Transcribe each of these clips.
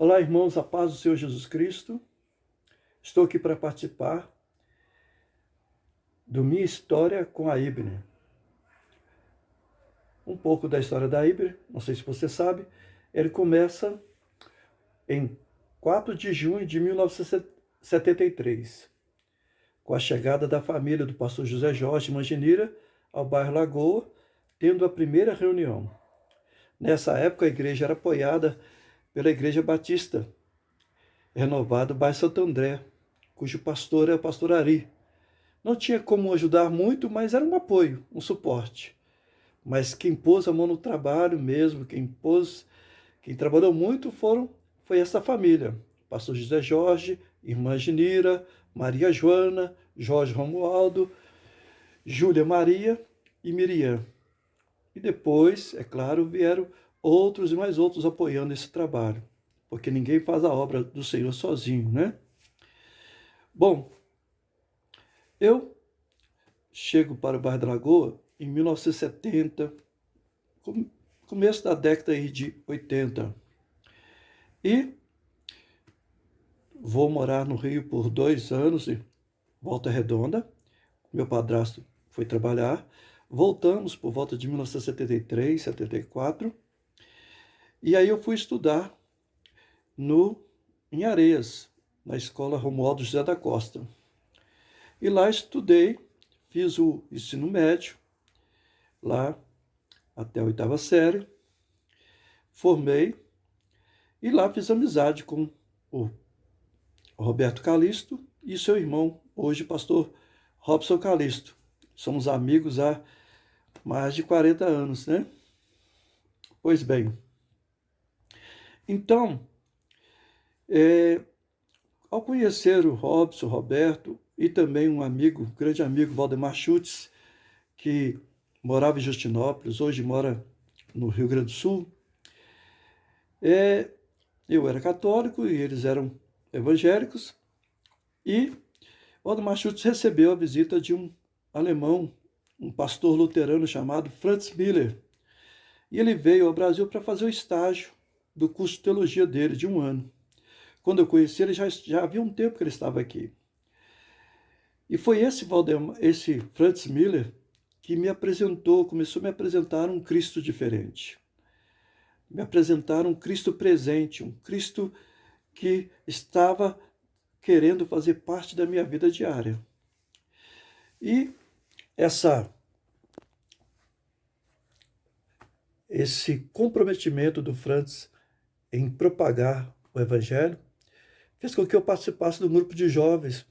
Olá, irmãos, a paz do Senhor Jesus Cristo. Estou aqui para participar do Minha História com a Ibne. Um pouco da história da Ibne, não sei se você sabe, ele começa em 4 de junho de 1973, com a chegada da família do pastor José Jorge Manginira ao bairro Lagoa, tendo a primeira reunião. Nessa época, a igreja era apoiada pela Igreja Batista Renovada bairro Santo André, cujo pastor é o pastor Ari. Não tinha como ajudar muito, mas era um apoio, um suporte. Mas quem pôs a mão no trabalho mesmo, quem trabalhou muito foi essa família. Pastor José Jorge, irmã Genira, Maria Joana, Jorge Romualdo, Júlia Maria e Miriam. E depois, é claro, vieram outros e mais outros apoiando esse trabalho, porque ninguém faz a obra do Senhor sozinho, né? Bom, eu chego para o bairro da Lagoa em 1970, começo da década de 80. E vou morar no Rio por 2 anos, em Volta Redonda. Meu padrasto foi trabalhar. Voltamos por volta de 1973, 74. E aí eu fui estudar em Areias, na escola Romualdo José da Costa. E lá estudei, fiz o ensino médio, lá até a 8ª série, formei e lá fiz amizade com o Roberto Calisto e seu irmão, hoje pastor Robson Calisto. Somos amigos há mais de 40 anos, né? Pois bem, então, ao conhecer o Robson, o Roberto e também um amigo, grande amigo, Valdemar Schutz, que morava em Justinópolis, hoje mora no Rio Grande do Sul, eu era católico e eles eram evangélicos, e Valdemar Schutz recebeu a visita de um alemão, um pastor luterano chamado Franz Miller, e ele veio ao Brasil para fazer o estágio do curso de teologia dele, de 1 ano. Quando eu conheci ele, já havia um tempo que ele estava aqui. E foi esse Franz Miller que começou a me apresentar um Cristo diferente. Me apresentar um Cristo presente, um Cristo que estava querendo fazer parte da minha vida diária. E esse comprometimento do Franz em propagar o Evangelho fez com que eu participasse do grupo de jovens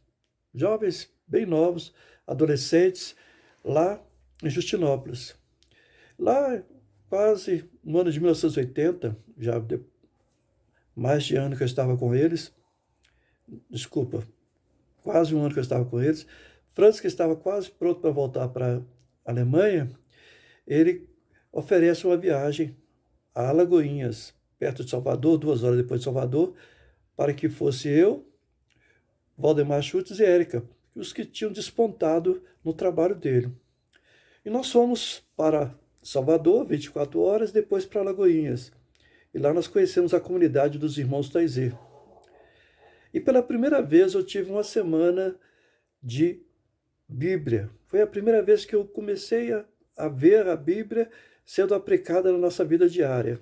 bem novos, adolescentes, lá em Justinópolis. Lá, quase no ano de 1980, já mais de ano que eu estava com eles, quase um ano que eu estava com eles, Franz, que estava quase pronto para voltar para a Alemanha, ele oferece uma viagem a Alagoinhas, perto de Salvador, 2 horas depois de Salvador, para que fosse eu, Valdemar Schutz e Érica, os que tinham despontado no trabalho dele. E nós fomos para Salvador, 24 horas, depois para Alagoinhas. E lá nós conhecemos a comunidade dos irmãos Taizê. E pela primeira vez eu tive uma semana de Bíblia. Foi a primeira vez que eu comecei a ver a Bíblia sendo aplicada na nossa vida diária.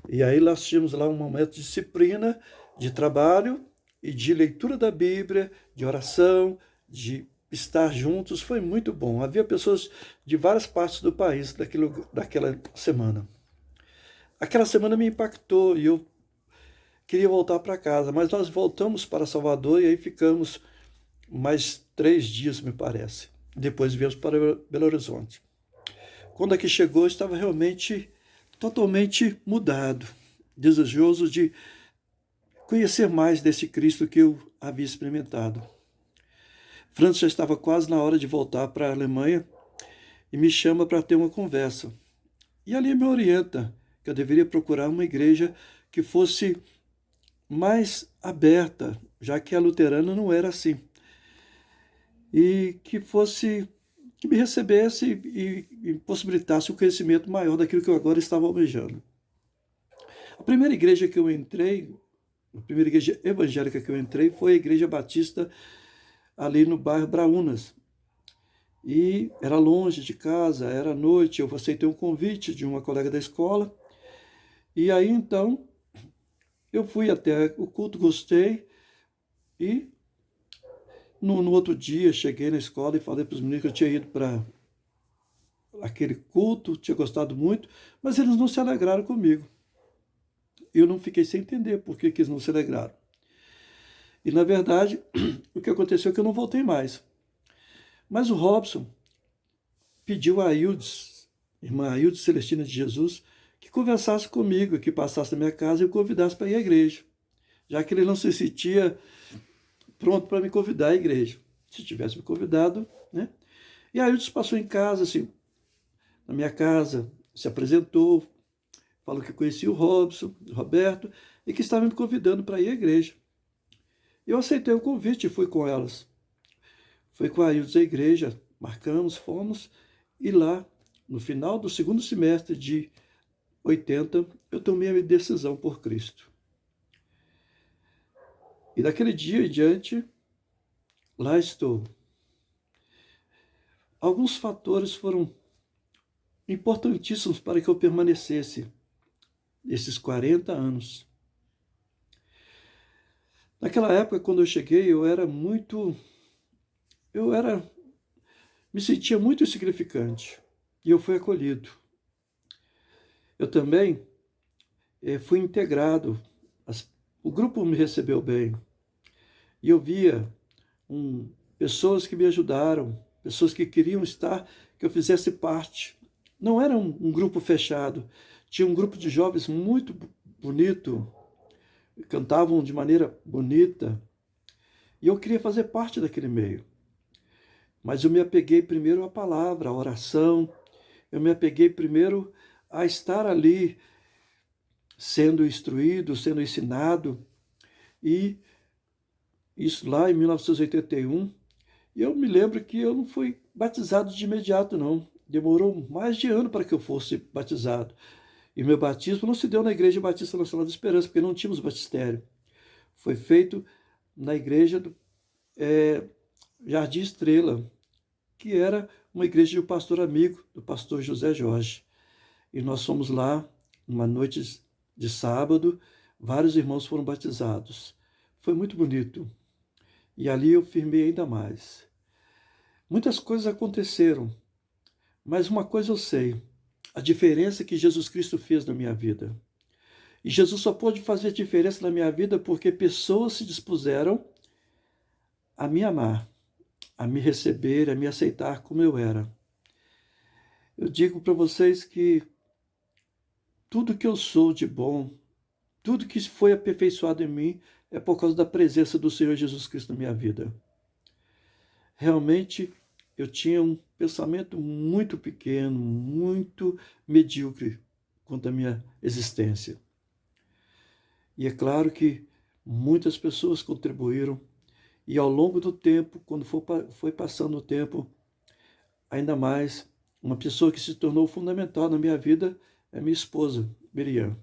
E aí nós tínhamos lá um momento de disciplina, de trabalho e de leitura da Bíblia, de oração, de estar juntos. Foi muito bom. Havia pessoas de várias partes do país daquela semana. Aquela semana me impactou e eu queria voltar para casa, mas nós voltamos para Salvador e aí ficamos mais 3 dias, me parece. Depois viemos para Belo Horizonte. Quando aqui chegou, eu estava realmente totalmente mudado, desejoso de conhecer mais desse Cristo que eu havia experimentado. Franz já estava quase na hora de voltar para a Alemanha e me chama para ter uma conversa. E ali me orienta que eu deveria procurar uma igreja que fosse mais aberta, já que a luterana não era assim. E que me recebesse e possibilitasse o conhecimento maior daquilo que eu agora estava almejando. A primeira igreja que eu entrei, a primeira igreja evangélica que eu entrei foi a Igreja Batista ali no bairro Braúnas. E era longe de casa, era noite, eu aceitei um convite de uma colega da escola. E aí então eu fui até o culto, gostei e no outro dia cheguei na escola e falei para os meninos que eu tinha ido para aquele culto, tinha gostado muito, mas eles não se alegraram comigo. Eu não fiquei sem entender por que eles não se alegraram. E na verdade, o que aconteceu é que eu não voltei mais. Mas o Robson pediu a Aildes, irmã Aildes Celestina de Jesus, que conversasse comigo, que passasse na minha casa e o convidasse para ir à igreja, já que ele não se sentia pronto para me convidar à igreja. Se tivesse me convidado, né? E a Aildes passou em casa, assim, na minha casa, se apresentou, falou que conhecia o Robson, o Roberto, e que estava me convidando para ir à igreja. Eu aceitei o convite e fui com elas. Fui com a Aildes à igreja, marcamos, fomos, e lá, no final do segundo semestre de 80, eu tomei a minha decisão por Cristo. E daquele dia em diante, lá estou. Alguns fatores foram importantíssimos para que eu permanecesse esses 40 anos. Naquela época, quando eu cheguei, me sentia muito insignificante e eu fui acolhido. Eu também fui integrado, o grupo me recebeu bem e eu via pessoas que me ajudaram, pessoas que queriam que eu fizesse parte. Não era um grupo fechado, tinha um grupo de jovens muito bonito, cantavam de maneira bonita, e eu queria fazer parte daquele meio. Mas eu me apeguei primeiro à palavra, à oração, eu me apeguei primeiro a estar ali, sendo instruído, sendo ensinado, e isso lá em 1981, e eu me lembro que eu não fui batizado de imediato, não. Demorou mais de ano para que eu fosse batizado. E meu batismo não se deu na Igreja Batista Nacional da Esperança, porque não tínhamos batistério. Foi feito na igreja do Jardim Estrela, que era uma igreja de um pastor amigo, do pastor José Jorge. E nós fomos lá, uma noite de sábado, vários irmãos foram batizados. Foi muito bonito. E ali eu firmei ainda mais. Muitas coisas aconteceram, mas uma coisa eu sei, a diferença que Jesus Cristo fez na minha vida. E Jesus só pôde fazer diferença na minha vida porque pessoas se dispuseram a me amar, a me receber, a me aceitar como eu era. Eu digo para vocês que tudo que eu sou de bom, tudo que foi aperfeiçoado em mim é por causa da presença do Senhor Jesus Cristo na minha vida. Realmente, eu tinha um pensamento muito pequeno, muito medíocre quanto à minha existência. E é claro que muitas pessoas contribuíram, e ao longo do tempo, quando foi passando o tempo, ainda mais, uma pessoa que se tornou fundamental na minha vida é minha esposa, Miriam.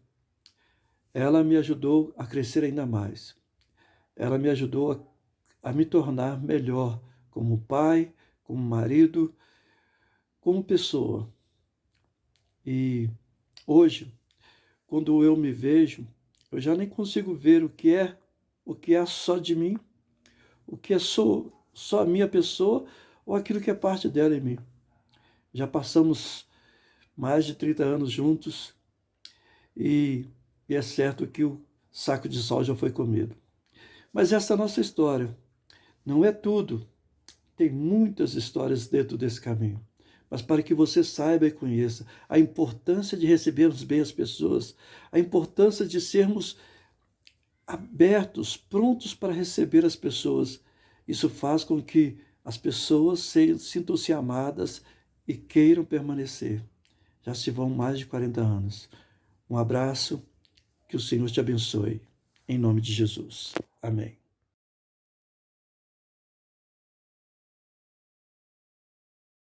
Ela me ajudou a crescer ainda mais. Ela me ajudou a me tornar melhor como pai, como marido, como pessoa. E hoje, quando eu me vejo, eu já nem consigo ver o que é só de mim, o que é só a minha pessoa ou aquilo que é parte dela em mim. Já passamos mais de 30 anos juntos e é certo que o saco de sal já foi comido. Mas essa é a nossa história. Não é tudo. Tem muitas histórias dentro desse caminho. Mas para que você saiba e conheça a importância de recebermos bem as pessoas, a importância de sermos abertos, prontos para receber as pessoas. Isso faz com que as pessoas sintam-se amadas e queiram permanecer. Já se vão mais de 40 anos. Um abraço, que o Senhor te abençoe. Em nome de Jesus. Amém.